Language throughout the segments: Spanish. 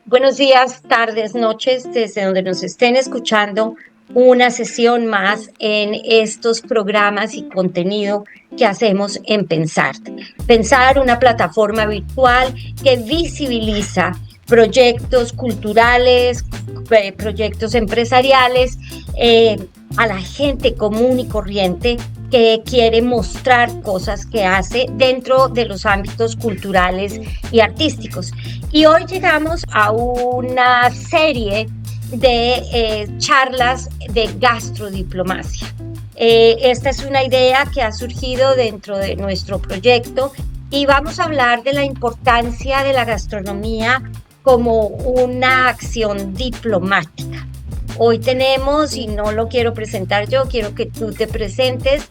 Buenos días, tardes, noches, desde donde nos estén escuchando, una sesión más en estos programas y contenido que hacemos en Pensar. Pensar, una plataforma virtual que visibiliza proyectos culturales, proyectos empresariales, a la gente común y corriente que quiere mostrar cosas que hace dentro de los ámbitos culturales y artísticos. Y hoy llegamos a una serie de charlas de gastrodiplomacia. Esta es una idea que ha surgido dentro de nuestro proyecto y vamos a hablar de la importancia de la gastronomía como una acción diplomática. Hoy tenemos, y no lo quiero presentar yo, quiero que tú te presentes,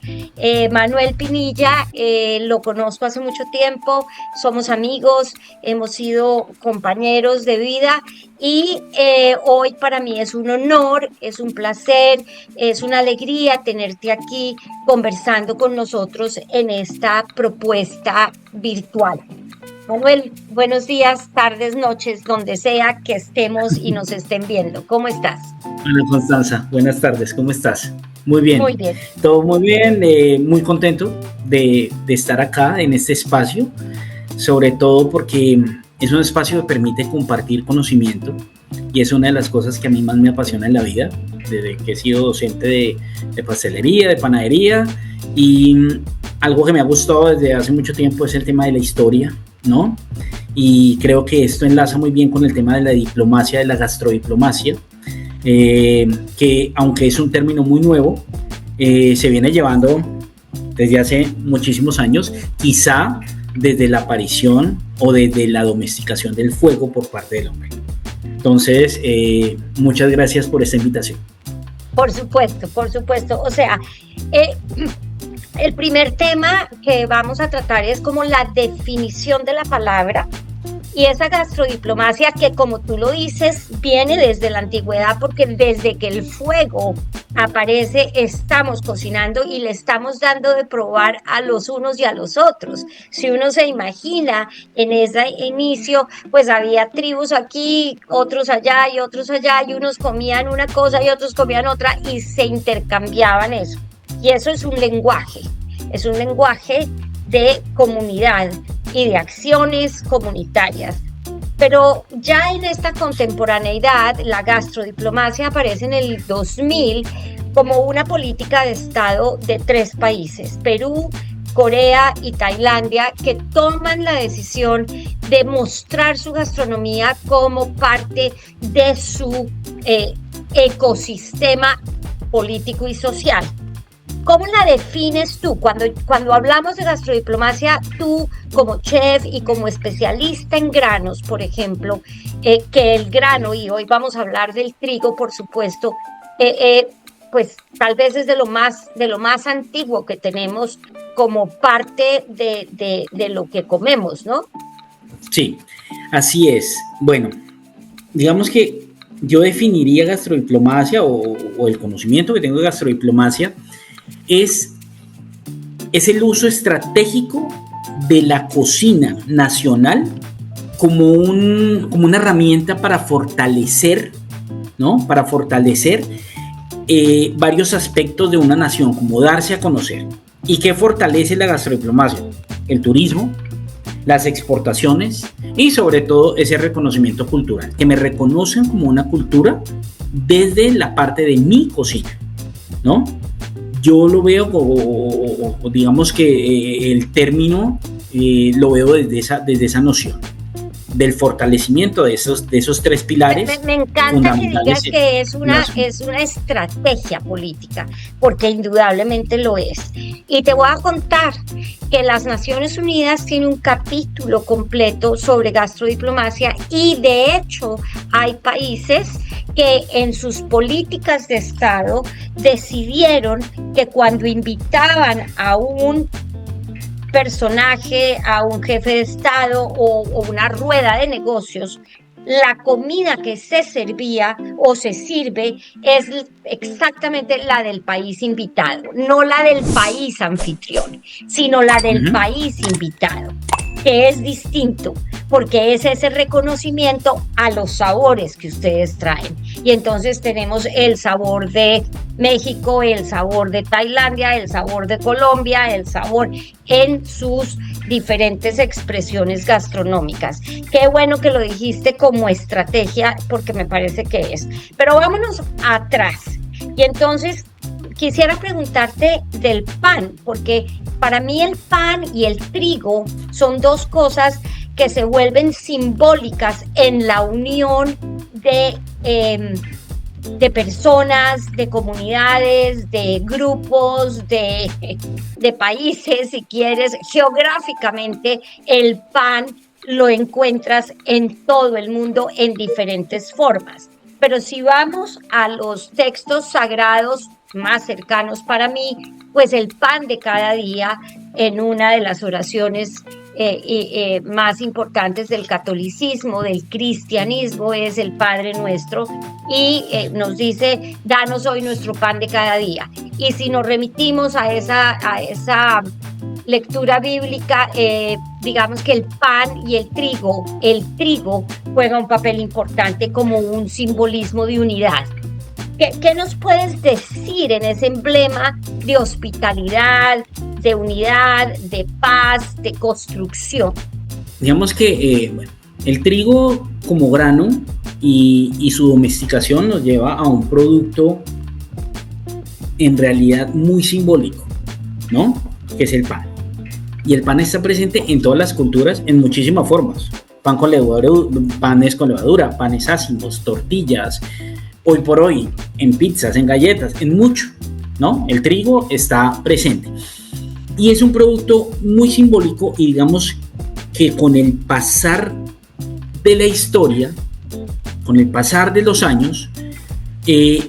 Manuel Pinilla. Lo conozco hace mucho tiempo, somos amigos, hemos sido compañeros de vida y hoy para mí es un honor, es un placer, es una alegría tenerte aquí conversando con nosotros en esta propuesta virtual. Manuel, buenos días, tardes, noches, donde sea que estemos y nos estén viendo. ¿Cómo estás? Hola Constanza, buenas tardes, ¿cómo estás? Muy bien. Muy bien. Todo muy bien, muy contento de estar acá en este espacio, sobre todo porque es un espacio que permite compartir conocimiento y es una de las cosas que a mí más me apasiona en la vida, desde que he sido docente de pastelería, de panadería, y algo que me ha gustado desde hace mucho tiempo es el tema de la historia, ¿no? Y creo que esto enlaza muy bien con el tema de la diplomacia, de la gastrodiplomacia, que aunque es un término muy nuevo, se viene llevando desde hace muchísimos años, quizá desde la aparición o desde la domesticación del fuego por parte del hombre. Entonces, muchas gracias por esta invitación. Por supuesto, por supuesto. O sea, el primer tema que vamos a tratar es como la definición de la palabra y esa gastrodiplomacia que, como tú lo dices, viene desde la antigüedad, porque desde que el fuego aparece estamos cocinando y le estamos dando de probar a los unos y a los otros. Si uno se imagina en ese inicio, pues había tribus aquí, otros allá y otros allá, y unos comían una cosa y otros comían otra y se intercambiaban eso. Y eso es un lenguaje de comunidad y de acciones comunitarias. Pero ya en esta contemporaneidad, la gastrodiplomacia aparece en el 2000 como una política de Estado de 3 países, Perú, Corea y Tailandia, que toman la decisión de mostrar su gastronomía como parte de su ecosistema político y social. ¿Cómo la defines tú? Cuando hablamos de gastrodiplomacia, tú como chef y como especialista en granos, por ejemplo, que el grano, y hoy vamos a hablar del trigo, por supuesto, pues tal vez es de lo más antiguo que tenemos como parte de lo que comemos, ¿no? Sí, así es. Bueno, digamos que yo definiría gastrodiplomacia o el conocimiento que tengo de gastrodiplomacia es el uso estratégico de la cocina nacional como una herramienta para fortalecer, ¿no? Para fortalecer varios aspectos de una nación, como darse a conocer. ¿Y qué fortalece la gastrodiplomacia? El turismo, las exportaciones y sobre todo ese reconocimiento cultural, que me reconocen como una cultura desde la parte de mi cocina, ¿no? Yo lo veo como, digamos que el término lo veo desde esa noción del fortalecimiento de esos 3 pilares. Me encanta que digas que es una estrategia política, porque indudablemente lo es. Y te voy a contar que las Naciones Unidas tienen un capítulo completo sobre gastrodiplomacia y de hecho hay países que en sus políticas de Estado decidieron que cuando invitaban a un personaje, a un jefe de Estado o una rueda de negocios, la comida que se servía o se sirve es exactamente la del país invitado, no la del país anfitrión, sino la del país invitado, que es distinto, porque es ese reconocimiento a los sabores que ustedes traen. Y entonces tenemos el sabor de México, el sabor de Tailandia, el sabor de Colombia, el sabor en sus diferentes expresiones gastronómicas. Qué bueno que lo dijiste como estrategia, porque me parece que es. Pero vámonos atrás. Y entonces quisiera preguntarte del pan, porque para mí el pan y el trigo son dos cosas que se vuelven simbólicas en la unión de personas, de comunidades, de grupos, de países, si quieres. Geográficamente, el pan lo encuentras en todo el mundo en diferentes formas. Pero si vamos a los textos sagrados más cercanos para mí, pues el pan de cada día en una de las oraciones más importantes del catolicismo, del cristianismo, es el Padre Nuestro, y nos dice, danos hoy nuestro pan de cada día. Y si nos remitimos a esa lectura bíblica, digamos que el pan y el trigo juega un papel importante como un simbolismo de unidad. ¿Qué nos puedes decir en ese emblema de hospitalidad, de unidad, de paz, de construcción? Digamos que el trigo como grano y su domesticación nos lleva a un producto en realidad muy simbólico, ¿no? Que es el pan. Y el pan está presente en todas las culturas en muchísimas formas. Pan con levadura, panes con levadura, panes ácimos, tortillas. Hoy por hoy, en pizzas, en galletas, en mucho, ¿no? El trigo está presente. Y es un producto muy simbólico y digamos que con el pasar de la historia, con el pasar de los años,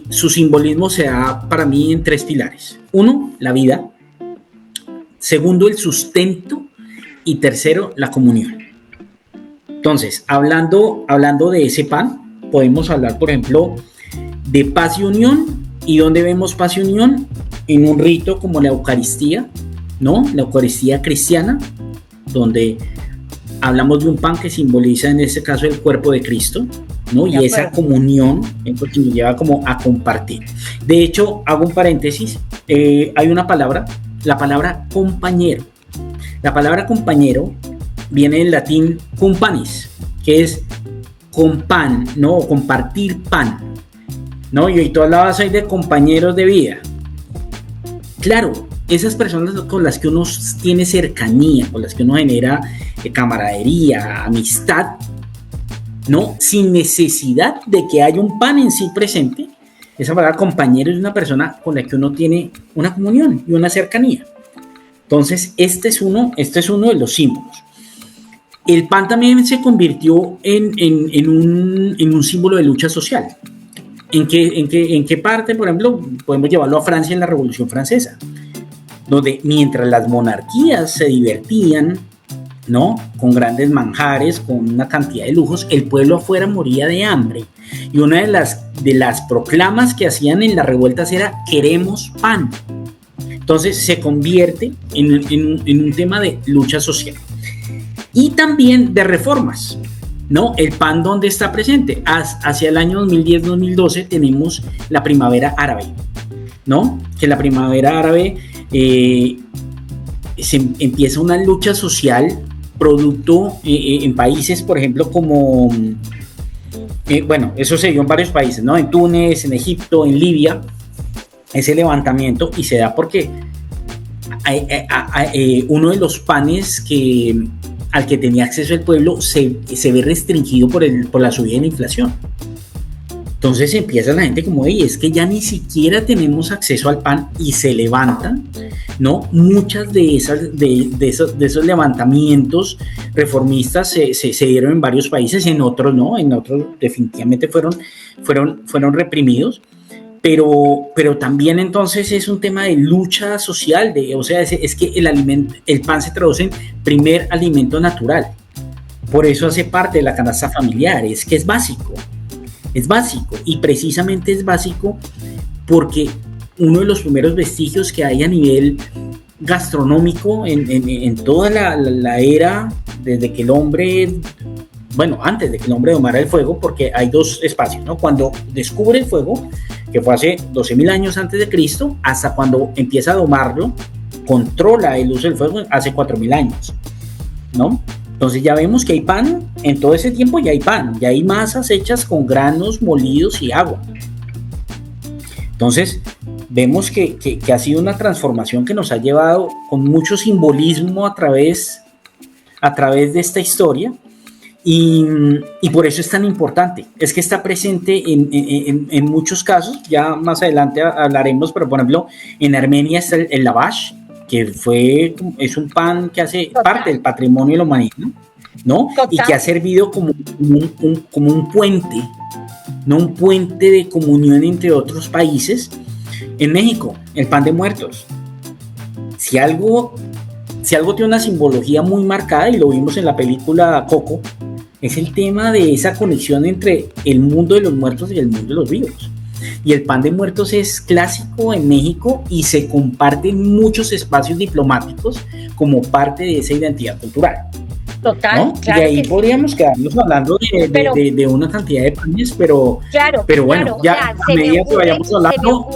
su simbolismo se da para mí en tres pilares. Uno, la vida. Segundo, el sustento. Y tercero, la comunión. Entonces, hablando de ese pan, podemos hablar, por ejemplo, de paz y unión. ¿Y dónde vemos paz y unión? En un rito como la Eucaristía, ¿no? La Eucaristía cristiana, donde hablamos de un pan que simboliza en este caso el cuerpo de Cristo, ¿no? Y esa comunión porque nos lleva como a compartir. De hecho, hago un paréntesis, hay una palabra, la palabra compañero. La palabra compañero viene del latín cum panis, que es con pan, ¿no? O compartir pan, ¿no? Y hoy tú hablabas hoy de compañeros de vida. Claro, esas personas con las que uno tiene cercanía, con las que uno genera camaradería, amistad, ¿no? Sin necesidad de que haya un pan en sí presente. Esa palabra compañero es una persona con la que uno tiene una comunión y una cercanía. Entonces, este es uno de los símbolos. El pan también se convirtió en un símbolo de lucha social. ¿En qué parte, por ejemplo, podemos llevarlo a Francia en la Revolución Francesa? Donde mientras las monarquías se divertían, ¿no? Con grandes manjares, con una cantidad de lujos, el pueblo afuera moría de hambre. Y una de las proclamas que hacían en las revueltas era queremos pan. Entonces se convierte en un tema de lucha social. Y también de reformas, ¿no? El pan, ¿dónde está presente? Hacia el año 2010-2012 tenemos la primavera árabe, ¿no? Que la primavera árabe empieza una lucha social producto en países, por ejemplo, como, bueno, eso se dio en varios países, ¿no? En Túnez, en Egipto, en Libia, ese levantamiento, y se da porque uno de los panes al que tenía acceso el pueblo se ve restringido por la subida de la inflación. Entonces empieza la gente como, es que ya ni siquiera tenemos acceso al pan, y se levantan, ¿no? Muchas de esos levantamientos reformistas se dieron en varios países, en otros no, en otros definitivamente fueron reprimidos. Pero también entonces es un tema de lucha social, o sea, es que el pan se traduce en primer alimento natural. Por eso hace parte de la canasta familiar, es que es básico, y precisamente es básico porque uno de los primeros vestigios que hay a nivel gastronómico en toda la era, desde que el hombre bueno, antes de que el hombre domara el fuego, porque hay dos espacios, ¿no? Cuando descubre el fuego, que fue hace 12.000 años antes de Cristo, hasta cuando empieza a domarlo, controla el uso del fuego hace 4.000 años, ¿no? Entonces ya vemos que hay pan, en todo ese tiempo ya hay pan, ya hay masas hechas con granos molidos y agua. Entonces vemos que ha sido una transformación que nos ha llevado con mucho simbolismo a través de esta historia, y por eso es tan importante. Es que está presente en muchos casos, ya más adelante hablaremos, pero por ejemplo en Armenia está el lavash, que es un pan que hace parte del patrimonio de la humanidad, ¿no? Y que ha servido como un puente, ¿no? Un puente de comunión entre otros países. En México, el pan de muertos. Si algo tiene una simbología muy marcada, y lo vimos en la película Coco, es el tema de esa conexión entre el mundo de los muertos y el mundo de los vivos. Y el pan de muertos es clásico en México y se comparte en muchos espacios diplomáticos como parte de esa identidad cultural. Total, ¿no? claro. Y ahí podríamos quedarnos hablando de una cantidad de panes, pero bueno, claro, ya o sea, a medida que vayamos hablando.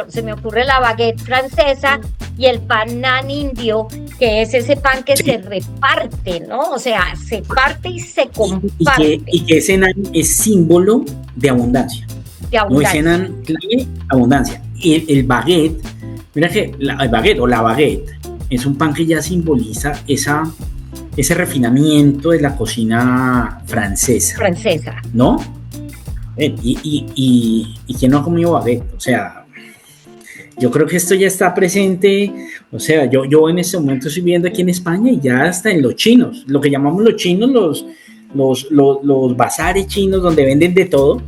Se me ocurre la baguette francesa y el pan nan indio, que es ese pan que se reparte, ¿no? O sea, se parte y se comparte. Y que ese nan es símbolo de abundancia. No, ese nan clave abundancia. Y el baguette, mira que el baguette o la baguette es un pan que ya simboliza ese refinamiento de la cocina francesa. ¿No? Y ¿quién no ha comido baguette? O sea, yo creo que esto ya está presente. O sea, yo en este momento estoy viendo aquí en España y ya está en los chinos, lo que llamamos los chinos, los bazares chinos donde venden de todo.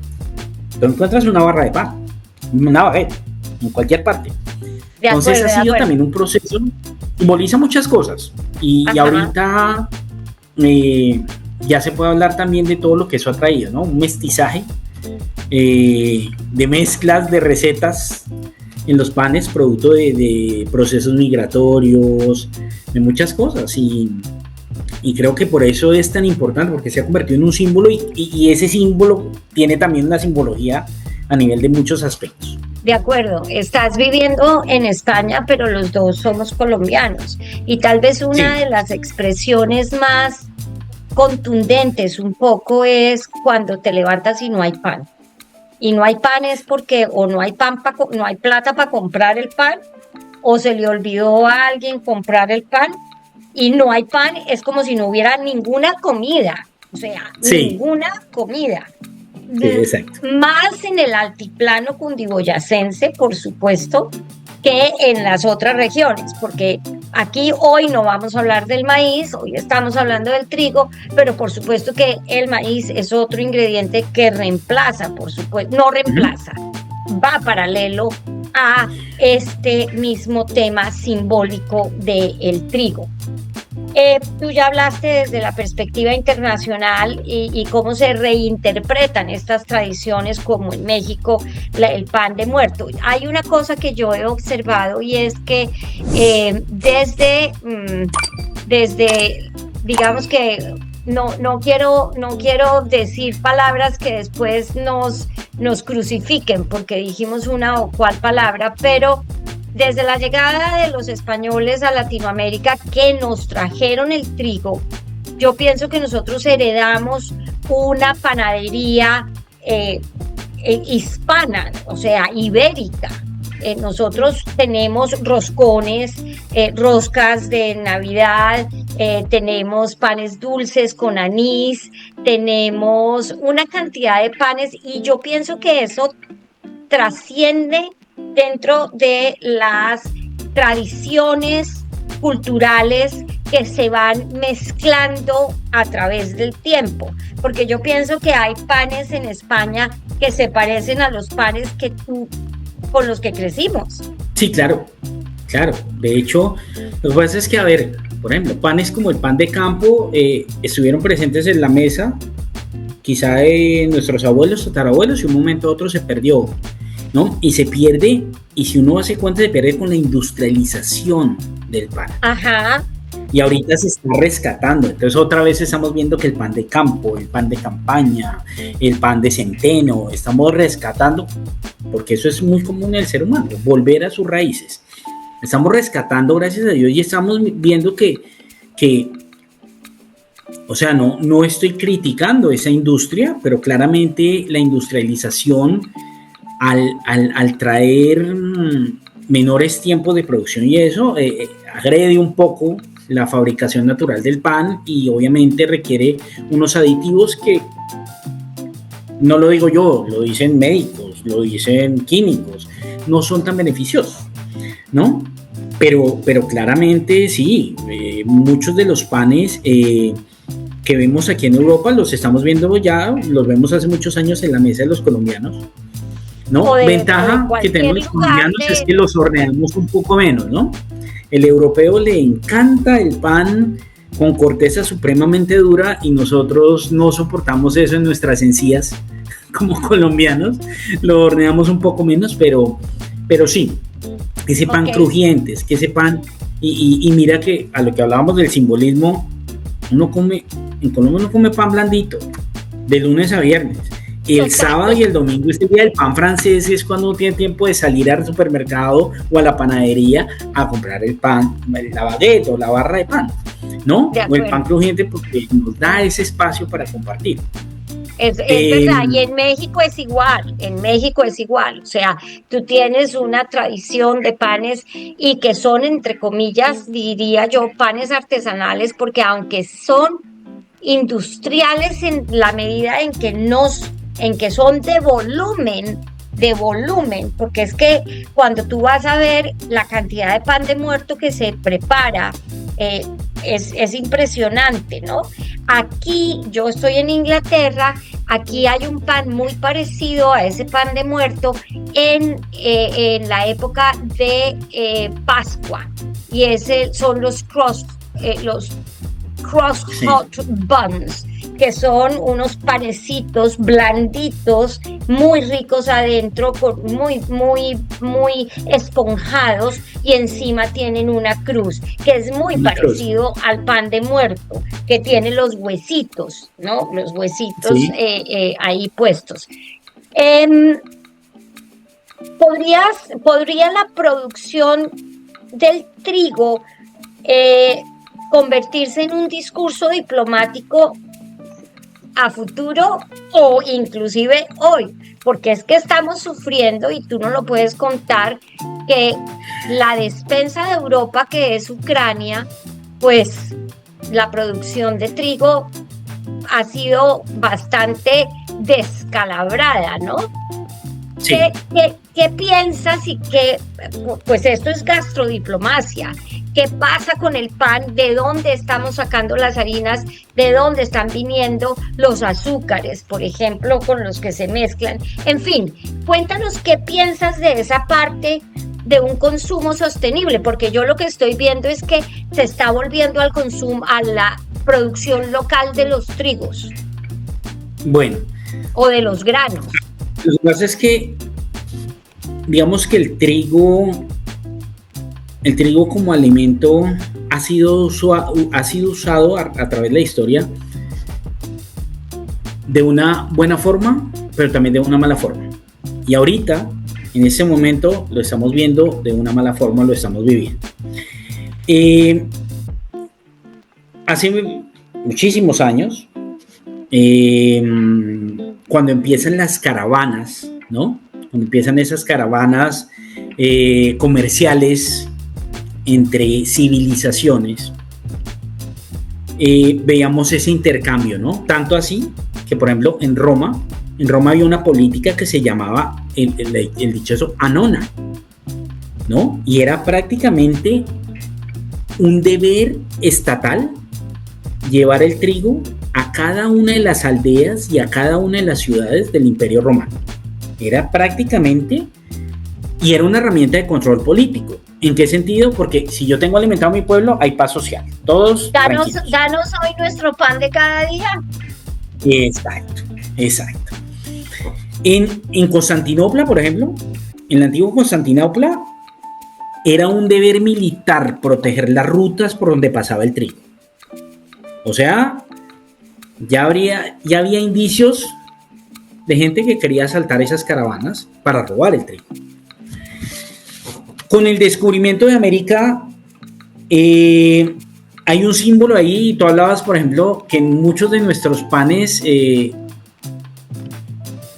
Tú encuentras una barra de pan, una baguette, en cualquier parte. Entonces ha sido también un proceso, simboliza muchas cosas. Y ahorita ya se puede hablar también de todo lo que eso ha traído, ¿no? Un mestizaje de mezclas de recetas en los panes, producto de procesos migratorios, de muchas cosas. Y creo que por eso es tan importante, porque se ha convertido en un símbolo y ese símbolo tiene también una simbología a nivel de muchos aspectos. De acuerdo, estás viviendo en España, pero los dos somos colombianos. Y tal vez una de las expresiones más contundentes un poco es cuando te levantas y no hay pan. Y no hay pan es porque o no hay no hay plata para comprar el pan, o se le olvidó a alguien comprar el pan, y no hay pan es como si no hubiera ninguna comida. O sea, ninguna comida. Sí, exacto. Más en el altiplano cundiboyacense, por supuesto, que en las otras regiones, porque aquí hoy no vamos a hablar del maíz, hoy estamos hablando del trigo, pero por supuesto que el maíz es otro ingrediente que reemplaza, por supuesto, no reemplaza, va paralelo a este mismo tema simbólico del trigo. Tú ya hablaste desde la perspectiva internacional y cómo se reinterpretan estas tradiciones, como en México el pan de muerto. Hay una cosa que yo he observado y es que desde digamos que no quiero decir palabras que después nos crucifiquen porque dijimos una o cual palabra, pero desde la llegada de los españoles a Latinoamérica que nos trajeron el trigo, yo pienso que nosotros heredamos una panadería hispana, o sea, ibérica. Nosotros tenemos roscones, roscas de Navidad, tenemos panes dulces con anís, tenemos una cantidad de panes y yo pienso que eso trasciende dentro de las tradiciones culturales que se van mezclando a través del tiempo, porque yo pienso que hay panes en España que se parecen a los panes con los que crecimos. Sí, claro. De hecho, lo que pasa es que, a ver, por ejemplo, panes como el pan de campo estuvieron presentes en la mesa, quizá de nuestros abuelos o tatarabuelos, y un momento a otro se perdió, ¿no? Y se pierde, y si uno hace cuenta, se pierde con la industrialización del pan. Ajá. y ahorita se está rescatando. Entonces otra vez estamos viendo que el pan de campo, el pan de campaña, el pan de centeno, estamos rescatando, porque eso es muy común en el ser humano, volver a sus raíces. Estamos rescatando, gracias a Dios, y estamos viendo que o sea, no estoy criticando esa industria, pero claramente la industrialización al traer menores tiempos de producción y eso agrede un poco la fabricación natural del pan y obviamente requiere unos aditivos que no lo digo yo, lo dicen médicos, lo dicen químicos, no son tan beneficiosos, ¿no? Pero claramente sí, muchos de los panes que vemos aquí en Europa los estamos viendo ya, los vemos hace muchos años en la mesa de los colombianos, ¿no? Ventaja que tenemos los colombianos es que los horneamos un poco menos, ¿no? El europeo le encanta el pan con corteza supremamente dura y nosotros no soportamos eso en nuestras encías como colombianos, lo horneamos un poco menos, pero sí, ese pan crujiente, es que ese pan, y mira que a lo que hablábamos del simbolismo, en Colombia uno come pan blandito, de lunes a viernes. El sábado y el domingo es el día del pan francés, es cuando uno tiene tiempo de salir al supermercado o a la panadería a comprar el pan, la baguette o la barra de pan, ¿no? O el pan crujiente, porque nos da ese espacio para compartir. Es verdad, y en México es igual, o sea, tú tienes una tradición de panes y que son, entre comillas, diría yo, panes artesanales, porque aunque son industriales en la medida en que son de volumen, porque es que cuando tú vas a ver la cantidad de pan de muerto que se prepara, es impresionante, ¿no? Aquí, yo estoy en Inglaterra, aquí hay un pan muy parecido a ese pan de muerto en la época de Pascua, y son los crosscut buns, que son unos panecitos blanditos, muy ricos adentro, muy esponjados, y encima tienen una cruz, que es muy parecido al pan de muerto, que tiene los huesitos, ¿no? Los huesitos ahí puestos. ¿Podría la producción del trigo convertirse en un discurso diplomático a futuro o inclusive hoy? Porque es que estamos sufriendo, y tú no lo puedes contar, que la despensa de Europa, que es Ucrania, pues la producción de trigo ha sido bastante descalabrada, ¿no? Sí. ¿Qué piensas? Y pues esto es gastrodiplomacia. ¿Qué pasa con el pan? ¿De dónde estamos sacando las harinas? ¿De dónde están viniendo los azúcares, por ejemplo, con los que se mezclan? En fin, cuéntanos qué piensas de esa parte de un consumo sostenible, porque yo lo que estoy viendo es que se está volviendo al consumo, a la producción local de los trigos. Bueno. O de los granos. Lo que pasa es que, digamos que el trigo como alimento ha sido usado a través de la historia de una buena forma, pero también de una mala forma. Y ahorita, en ese momento, lo estamos viendo de una mala forma, lo estamos viviendo. Hace muchísimos años, cuando empiezan las caravanas, ¿no? Cuando empiezan esas caravanas comerciales entre civilizaciones, veíamos ese intercambio, ¿no? Tanto así que, por ejemplo, en Roma había una política que se llamaba el dichoso Annona, ¿no? Y era prácticamente un deber estatal llevar el trigo a cada una de las aldeas y a cada una de las ciudades del Imperio Romano. Era prácticamente, y era una herramienta de control político. ¿En qué sentido? Porque si yo tengo alimentado a mi pueblo, hay paz social. Todos danos hoy nuestro pan de cada día. Exacto. En Constantinopla, por ejemplo, en la antigua Constantinopla, era un deber militar proteger las rutas por donde pasaba el trigo. O sea, ya había indicios de gente que quería asaltar esas caravanas para robar el trigo. Con el descubrimiento de América, hay un símbolo ahí, y tú hablabas, por ejemplo, que muchos de nuestros panes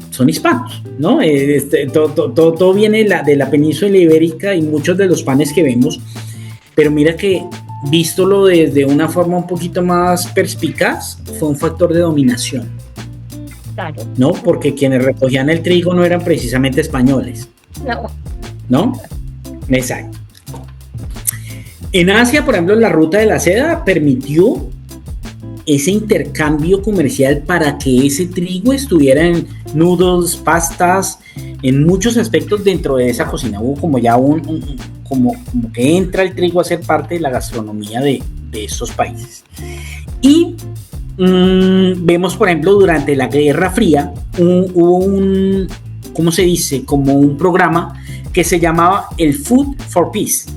son hispanos, ¿no? Todo viene de la península ibérica y muchos de los panes que vemos, pero mira que vístolo desde una forma un poquito más perspicaz, fue un factor de dominación. Claro. ¿No? Porque quienes recogían el trigo no eran precisamente españoles. No. ¿No? Exacto. En Asia, por ejemplo, la ruta de la seda permitió ese intercambio comercial para que ese trigo estuviera en noodles, pastas, en muchos aspectos dentro de esa cocina. Hubo como ya como que entra el trigo a ser parte de la gastronomía de esos países. Y vemos, por ejemplo, durante la Guerra Fría, hubo un, ¿cómo se dice? Como un programa que se llamaba el Food for Peace.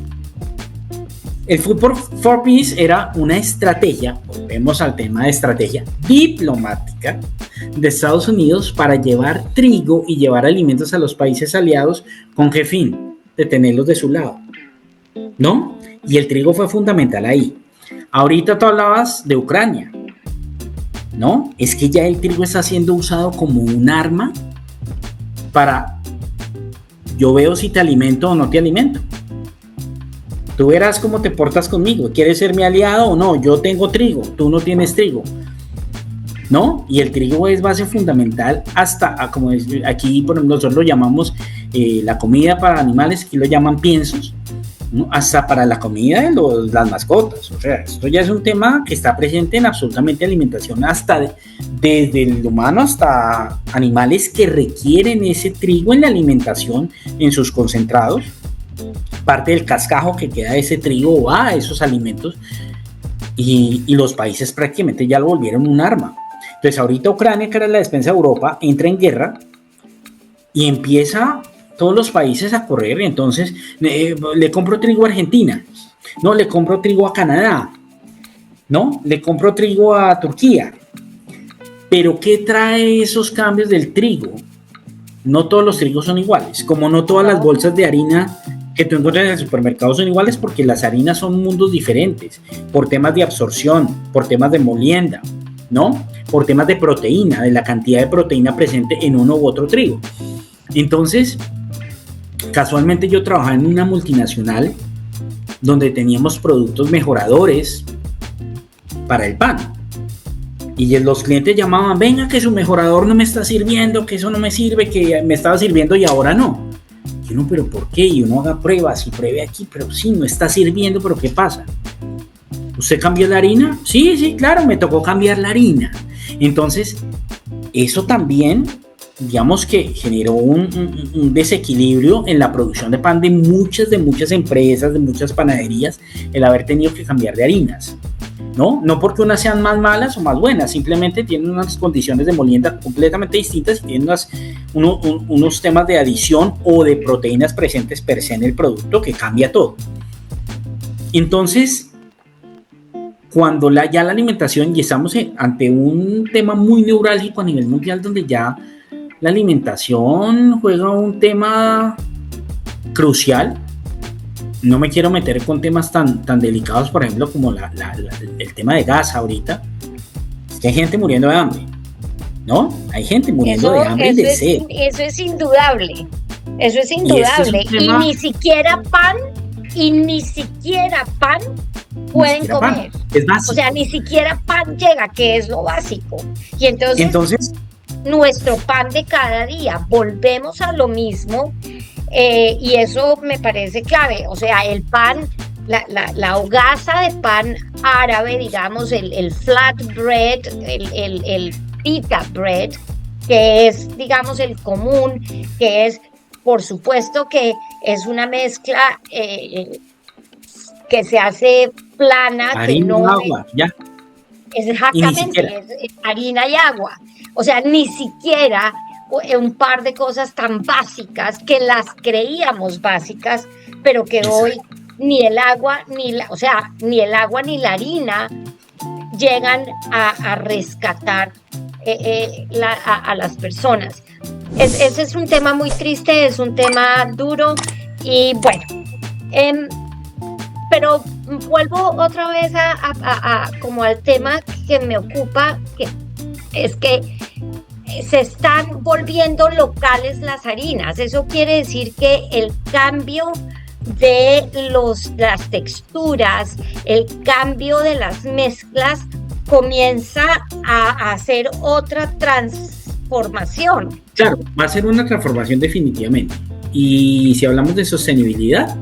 El Food for Peace era una estrategia, volvemos al tema de estrategia diplomática de Estados Unidos para llevar trigo y llevar alimentos a los países aliados. ¿Con qué fin? De tenerlos de su lado, ¿no? Y el trigo fue fundamental ahí. Ahorita tú hablabas de Ucrania, ¿no? Es que ya el trigo está siendo usado como un arma para, yo veo si te alimento o no te alimento. Tú verás cómo te portas conmigo. ¿Quieres ser mi aliado o no? Yo tengo trigo, tú no tienes trigo, ¿no? Y el trigo es base fundamental hasta, como aquí por ejemplo nosotros lo llamamos la comida para animales, aquí lo llaman piensos, ¿no? Hasta para la comida de las mascotas. O sea, esto ya es un tema que está presente en absolutamente alimentación, hasta desde el humano hasta animales que requieren ese trigo en la alimentación, en sus concentrados. Parte del cascajo que queda de ese trigo va a esos alimentos, y los países prácticamente ya lo volvieron un arma. Entonces ahorita Ucrania, que era la despensa de Europa, entra en guerra y empieza todos los países a correr. Entonces le compro trigo a Argentina, no, le compro trigo a Canadá, no, le compro trigo a Turquía. Pero ¿qué trae esos cambios del trigo? No todos los trigos son iguales, como no todas las bolsas de harina que tú encuentras en el supermercado son iguales, porque las harinas son mundos diferentes, por temas de absorción, por temas de molienda, ¿no? Por temas de proteína, de la cantidad de proteína presente en uno u otro trigo. Entonces, casualmente yo trabajaba en una multinacional donde teníamos productos mejoradores para el pan. Y los clientes llamaban, venga, que su mejorador no me está sirviendo, que eso no me sirve, que me estaba sirviendo y ahora no. Y uno, ¿pero por qué? Y uno haga pruebas y pruebe aquí, pero sí, no está sirviendo, ¿pero qué pasa? ¿Usted cambió la harina? Sí, claro, me tocó cambiar la harina. Entonces, eso también, digamos que generó un desequilibrio en la producción de pan de muchas empresas, de muchas panaderías, el haber tenido que cambiar de harinas. No porque unas sean más malas o más buenas, simplemente tienen unas condiciones de molienda completamente distintas y tienen unos temas de adición o de proteínas presentes per se en el producto que cambia todo. Entonces, cuando ya la alimentación, y estamos ante un tema muy neurálgico a nivel mundial, donde ya la alimentación juega un tema crucial. No me quiero meter con temas tan delicados, por ejemplo, como el tema de gas ahorita. Es que hay gente muriendo de hambre, ¿no? Hay gente muriendo de hambre y de sed. Eso es indudable. Eso es indudable. Y ni siquiera pan pueden comer. Es básico. O sea, ni siquiera pan llega, que es lo básico. Y entonces nuestro pan de cada día, volvemos a lo mismo. Y eso me parece clave. O sea, el pan, la hogaza de pan árabe, digamos, el flatbread, el pita bread, que es, digamos, el común, que es, por supuesto, que es una mezcla que se hace plana, harina, que no agua, ya. Exactamente, es harina y agua. O sea, ni siquiera un par de cosas tan básicas que las creíamos básicas pero que hoy Exacto. ni el agua, ni el agua ni la harina llegan a rescatar a las personas. Ese es un tema muy triste, es un tema duro y bueno, em, pero vuelvo otra vez como al tema que me ocupa, que es que se están volviendo locales las harinas. Eso quiere decir que el cambio de las texturas, el cambio de las mezclas comienza a hacer otra transformación. Claro, va a ser una transformación definitivamente. Y si hablamos de sostenibilidad,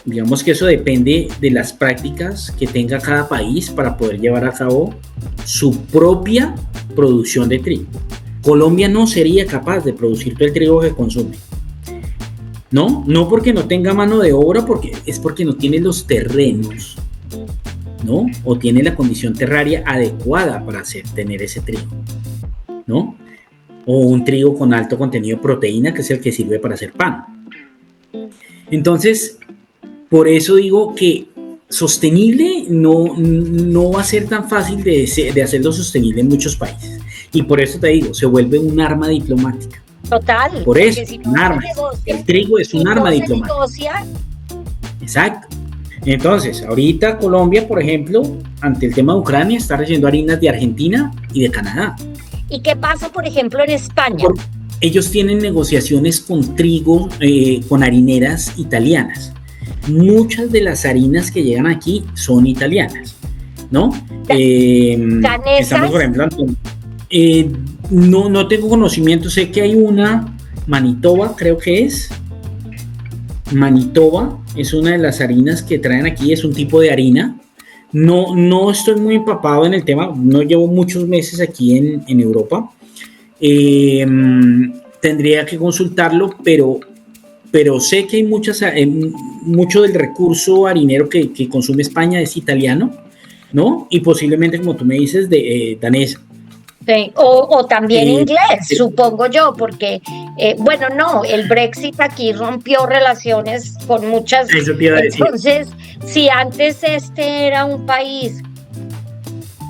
digamos que eso depende de las prácticas que tenga cada país para poder llevar a cabo su propia producción de trigo. Colombia no sería capaz de producir todo el trigo que consume. No porque no tenga mano de obra, es porque no tiene los terrenos, ¿no? O tiene la condición terraria adecuada para tener ese trigo, ¿no? O un trigo con alto contenido de proteína, que es el que sirve para hacer pan. Entonces, por eso digo que sostenible no va a ser tan fácil de hacerlo sostenible en muchos países. Y por eso te digo, se vuelve un arma diplomática. Total. Por eso, si no un arma. El trigo es un arma diplomática. Negocia. Exacto. Entonces, ahorita Colombia, por ejemplo, ante el tema de Ucrania, está recibiendo harinas de Argentina y de Canadá. ¿Y qué pasa, por ejemplo, en España? Ellos tienen negociaciones con trigo, con harineras italianas. Muchas de las harinas que llegan aquí son italianas, ¿no? Estamos, por ejemplo, no tengo conocimiento, sé que hay una, Manitoba, creo que es. Manitoba es una de las harinas que traen aquí, es un tipo de harina. No estoy muy empapado en el tema, no llevo muchos meses aquí en Europa. Tendría que consultarlo, pero sé que hay mucho del recurso harinero que consume España es italiano, ¿no? Y posiblemente, como tú me dices, de danés. Sí, o también inglés, supongo yo, porque, bueno, no, el Brexit aquí rompió relaciones con muchas. Eso te iba a decir. Entonces, si antes este era un país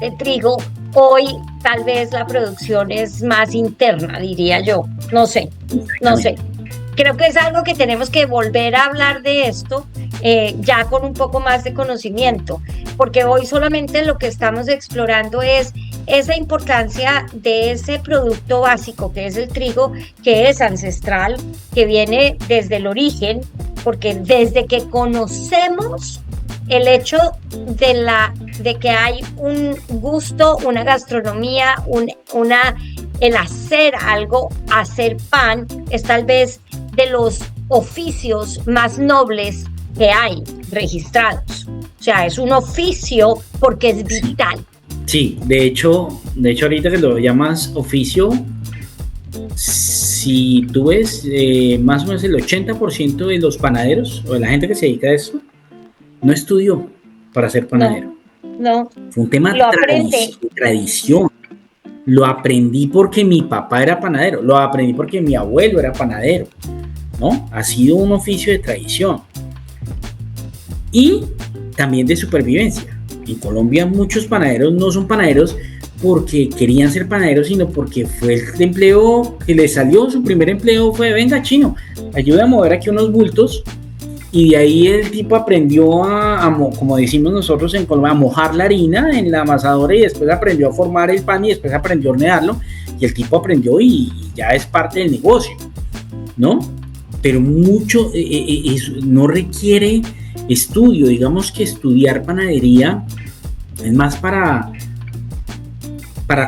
de trigo, hoy tal vez la producción es más interna, diría yo. No sé. Creo que es algo que tenemos que volver a hablar de esto ya con un poco más de conocimiento, porque hoy solamente lo que estamos explorando es esa importancia de ese producto básico que es el trigo, que es ancestral, que viene desde el origen, porque desde que conocemos el hecho de que hay un gusto, una gastronomía, el hacer algo, hacer pan, es tal vez de los oficios más nobles que hay registrados. O sea, es un oficio porque es vital. Sí, de hecho ahorita que lo llamas oficio, si tú ves más o menos el 80% de los panaderos o de la gente que se dedica a esto no estudió para ser panadero. No. Fue un tema de tradición. Lo aprendí porque mi papá era panadero, lo aprendí porque mi abuelo era panadero, ¿no? Ha sido un oficio de tradición y también de supervivencia. En Colombia muchos panaderos no son panaderos porque querían ser panaderos, sino porque fue el empleo que les salió, su primer empleo fue, venga chino, ayuda a mover aquí unos bultos, y de ahí el tipo aprendió como decimos nosotros en Colombia, a mojar la harina en la amasadora, y después aprendió a formar el pan y después aprendió a hornearlo, y el tipo aprendió y ya es parte del negocio, ¿no? Pero mucho no requiere estudio, digamos que estudiar panadería es más para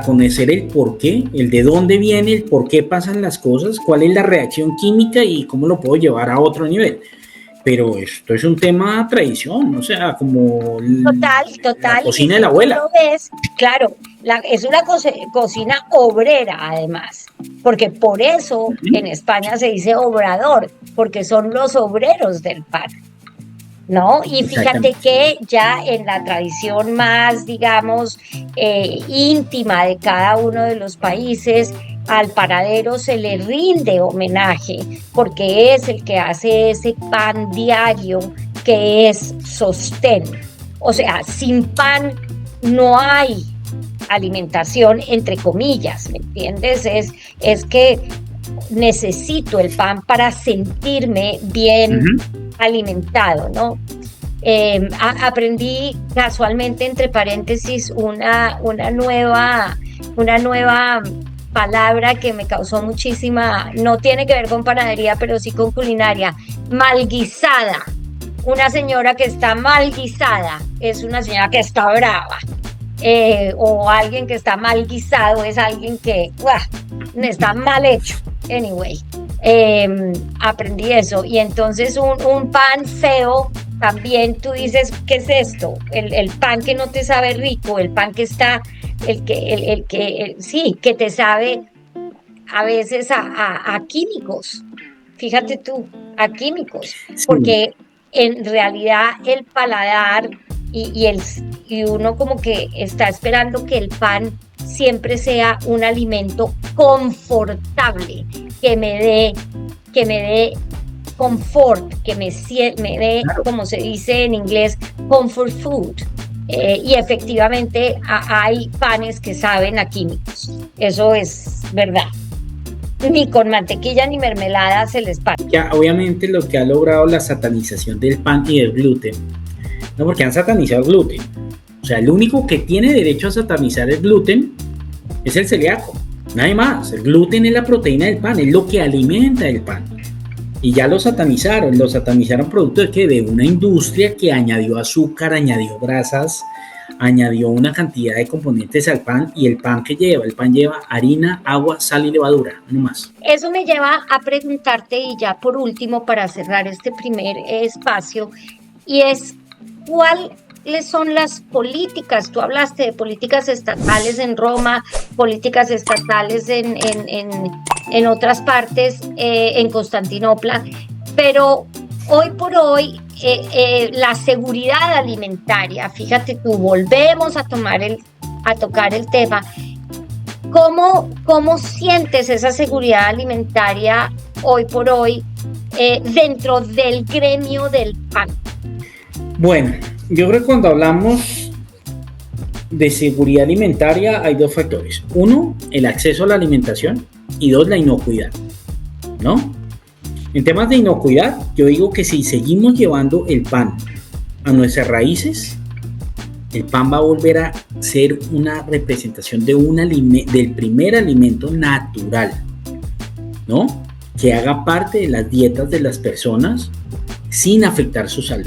conocer el por qué, el de dónde viene, el por qué pasan las cosas, cuál es la reacción química y cómo lo puedo llevar a otro nivel. Pero esto es un tema de tradición, o sea, como total, la cocina de la abuela. Lo ves, claro, es una cocina obrera además, porque por eso en España se dice obrador, porque son los obreros del pan, ¿no? Y fíjate que ya en la tradición más, digamos, íntima de cada uno de los países, al panadero se le rinde homenaje porque es el que hace ese pan diario que es sostén. O sea, sin pan no hay alimentación, entre comillas, ¿me entiendes? Es que necesito el pan para sentirme bien alimentado, ¿no? Aprendí casualmente, entre paréntesis, una nueva palabra que me causó muchísima, no tiene que ver con panadería, pero sí con culinaria, malguisada. Una señora que está mal guisada es una señora que está brava. O alguien que está mal guisado es alguien que está mal hecho. Anyway, aprendí eso. Y entonces un pan feo, también tú dices, ¿qué es esto? El pan que no te sabe rico, el pan que está, sí, que te sabe a veces a químicos. Fíjate tú, a químicos. Sí. Porque en realidad el paladar y uno como que está esperando que el pan siempre sea un alimento confortable, que me dé confort, que me dé, como se dice en inglés, comfort food. Y efectivamente hay panes que saben a químicos, eso es verdad. Ni con mantequilla ni mermelada se les pasa. Ya, obviamente lo que ha logrado la satanización del pan y del gluten, no, porque han satanizado el gluten. O sea, el único que tiene derecho a satanizar el gluten es el celíaco, nadie más. El gluten es la proteína del pan, es lo que alimenta el pan. Y ya lo satanizaron producto de que de una industria que añadió azúcar, añadió grasas, añadió una cantidad de componentes al pan. Y el pan lleva harina, agua, sal y levadura, no más. Eso me lleva a preguntarte, y ya por último para cerrar este primer espacio, y es ¿cuáles son las políticas? Tú hablaste de políticas estatales en Roma, políticas estatales en otras partes, en Constantinopla, pero hoy por hoy la seguridad alimentaria, fíjate tú, volvemos a tocar el tema. ¿Cómo sientes esa seguridad alimentaria hoy por hoy dentro del gremio del pan? Bueno, yo creo que cuando hablamos de seguridad alimentaria hay dos factores. Uno, el acceso a la alimentación, y dos, la inocuidad, ¿no? En temas de inocuidad, yo digo que si seguimos llevando el pan a nuestras raíces, el pan va a volver a ser una representación del primer alimento natural, ¿no? Que haga parte de las dietas de las personas sin afectar su salud.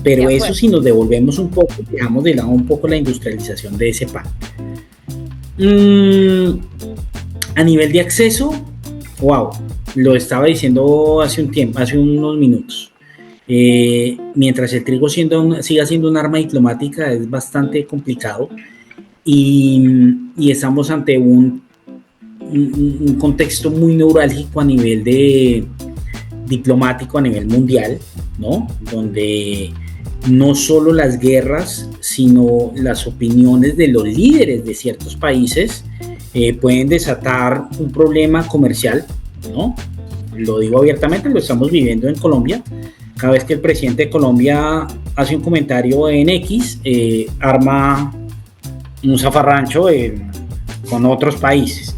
Pero eso, si nos devolvemos un poco, dejamos de lado un poco la industrialización de ese pan. A nivel de acceso, wow, lo estaba diciendo hace unos minutos. Mientras el trigo siga siendo un arma diplomática, es bastante complicado, y estamos ante un contexto muy neurálgico a nivel diplomático, a nivel mundial, ¿no? Donde no solo las guerras, sino las opiniones de los líderes de ciertos países pueden desatar un problema comercial, ¿no? Lo digo abiertamente, lo estamos viviendo en Colombia. Cada vez que el presidente de Colombia hace un comentario en X, arma un zafarrancho con otros países.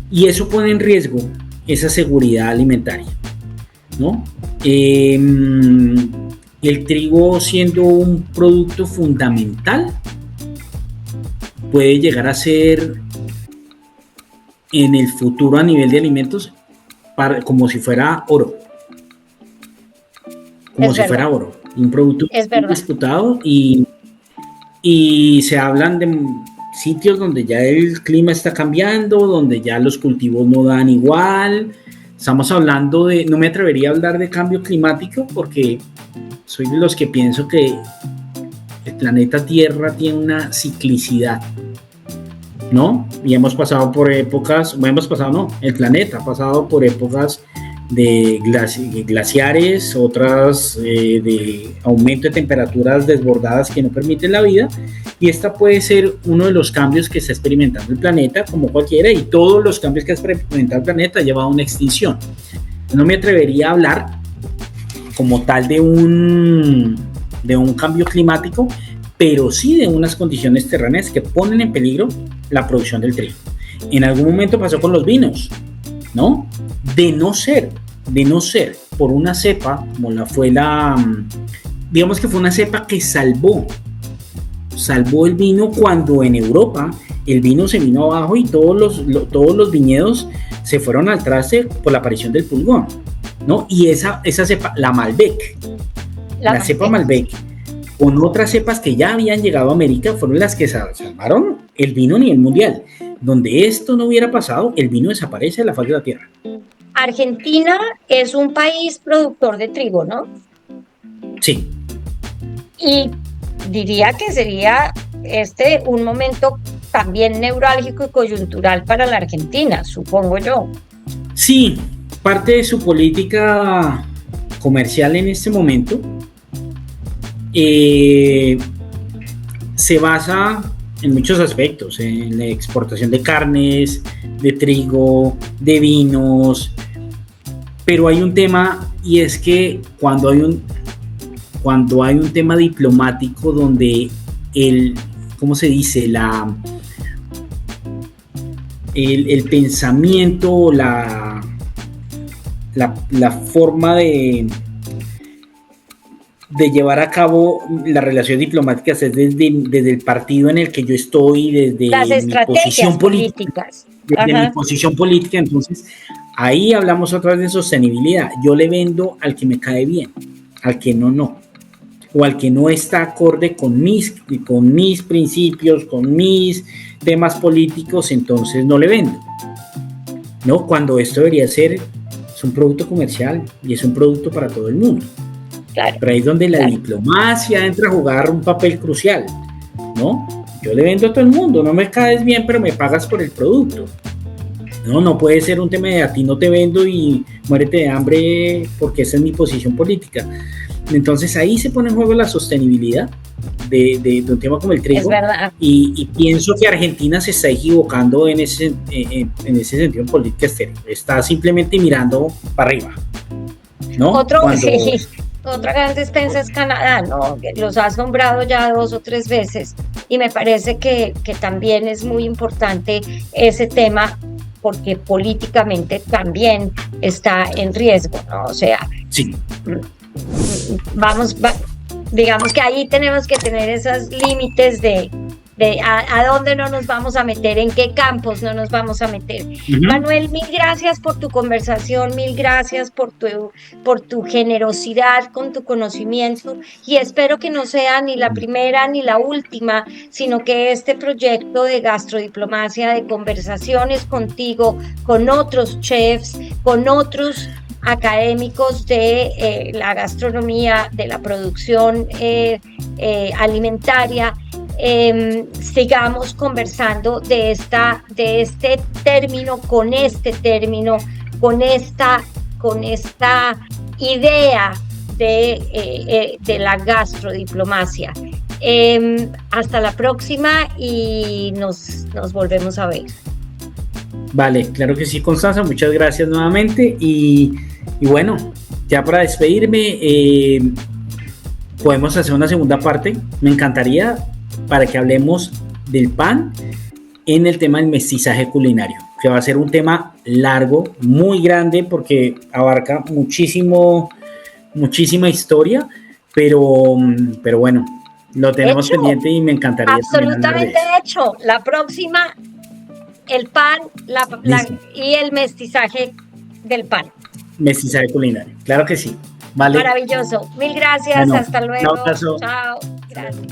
Y eso pone en riesgo esa seguridad alimentaria, ¿no? El trigo, siendo un producto fundamental, puede llegar a ser en el futuro a nivel de alimentos como si fuera oro. Fuera oro. Un producto disputado, y se hablan de sitios donde ya el clima está cambiando, donde ya los cultivos no dan igual. Estamos hablando no me atrevería a hablar de cambio climático porque soy de los que pienso que el planeta Tierra tiene una ciclicidad, ¿no? Y hemos pasado por épocas, el planeta ha pasado por épocas glaciares, otras de aumento de temperaturas desbordadas que no permiten la vida, y esta puede ser uno de los cambios que está experimentando el planeta, como cualquiera, y todos los cambios que ha experimentado el planeta llevan a una extinción. No me atrevería a hablar como tal de un cambio climático, pero sí de unas condiciones terrenas que ponen en peligro la producción del trigo. En algún momento pasó con los vinos, ¿no? De no ser por una cepa, como digamos que fue una cepa que salvó el vino, cuando en Europa el vino se vino abajo y todos los viñedos se fueron al traste por la aparición del pulgón, ¿no? Y esa cepa, la Malbec, la cepa Malbec, con otras cepas que ya habían llegado a América, fueron las que salvaron el vino a nivel mundial. Donde esto no hubiera pasado, el vino desaparece de la faz de la tierra. Argentina es un país productor de trigo, ¿no? Sí. Y diría que sería un momento también neurálgico y coyuntural para la Argentina, supongo yo. Sí, parte de su política comercial en este momento se basa en muchos aspectos, en la exportación de carnes, de trigo, de vinos, pero hay un tema, y es que cuando hay un tema diplomático donde ¿cómo se dice? El pensamiento, la forma de llevar a cabo las relaciones diplomáticas es desde el partido en el que yo estoy, desde mi posición política. Desde mi posición política, entonces ahí hablamos otra vez de sostenibilidad. Yo le vendo al que me cae bien, al que no, o al que no está acorde con mis principios, con mis temas políticos, entonces no le vendo, ¿no? Cuando esto debería ser, es un producto comercial y es un producto para todo el mundo. Claro, pero ahí es donde la diplomacia entra a jugar un papel crucial, ¿no? Yo le vendo a todo el mundo, no me caes bien, pero me pagas por el producto. No puede ser un tema de a ti no te vendo y muérete de hambre porque esa es mi posición política. Entonces ahí se pone en juego la sostenibilidad de un tema como el trigo. Es verdad. Y pienso que Argentina se está equivocando en ese sentido en política exterior. Está simplemente mirando para arriba, ¿no? Otra gran despensa es Canadá, ¿no? Los has nombrado ya 2 o 3 veces y me parece que también es muy importante ese tema porque políticamente también está en riesgo, ¿no? O sea, sí. Digamos que ahí tenemos que tener esos límites de a dónde no nos vamos a meter, en qué campos no nos vamos a meter. Manuel, mil gracias por tu conversación, mil gracias por tu generosidad con tu conocimiento y espero que no sea ni la primera ni la última, sino que este proyecto de gastrodiplomacia, de conversaciones contigo, con otros chefs, con otros académicos de la gastronomía, de la producción alimentaria, sigamos conversando de este término, con esta idea de la gastrodiplomacia. Hasta la próxima y nos volvemos a ver. Vale, claro que sí, Constanza, muchas gracias nuevamente y bueno, ya para despedirme, podemos hacer una segunda parte, me encantaría, para que hablemos del pan en el tema del mestizaje culinario, que va a ser un tema largo, muy grande, porque abarca muchísima historia, pero bueno, lo tenemos pendiente y me encantaría. Absolutamente hecho. La próxima, el pan y el mestizaje del pan. Mestizaje culinario, claro que sí. Vale. Maravilloso. Mil gracias. Bueno, hasta luego. Chao. Gracias.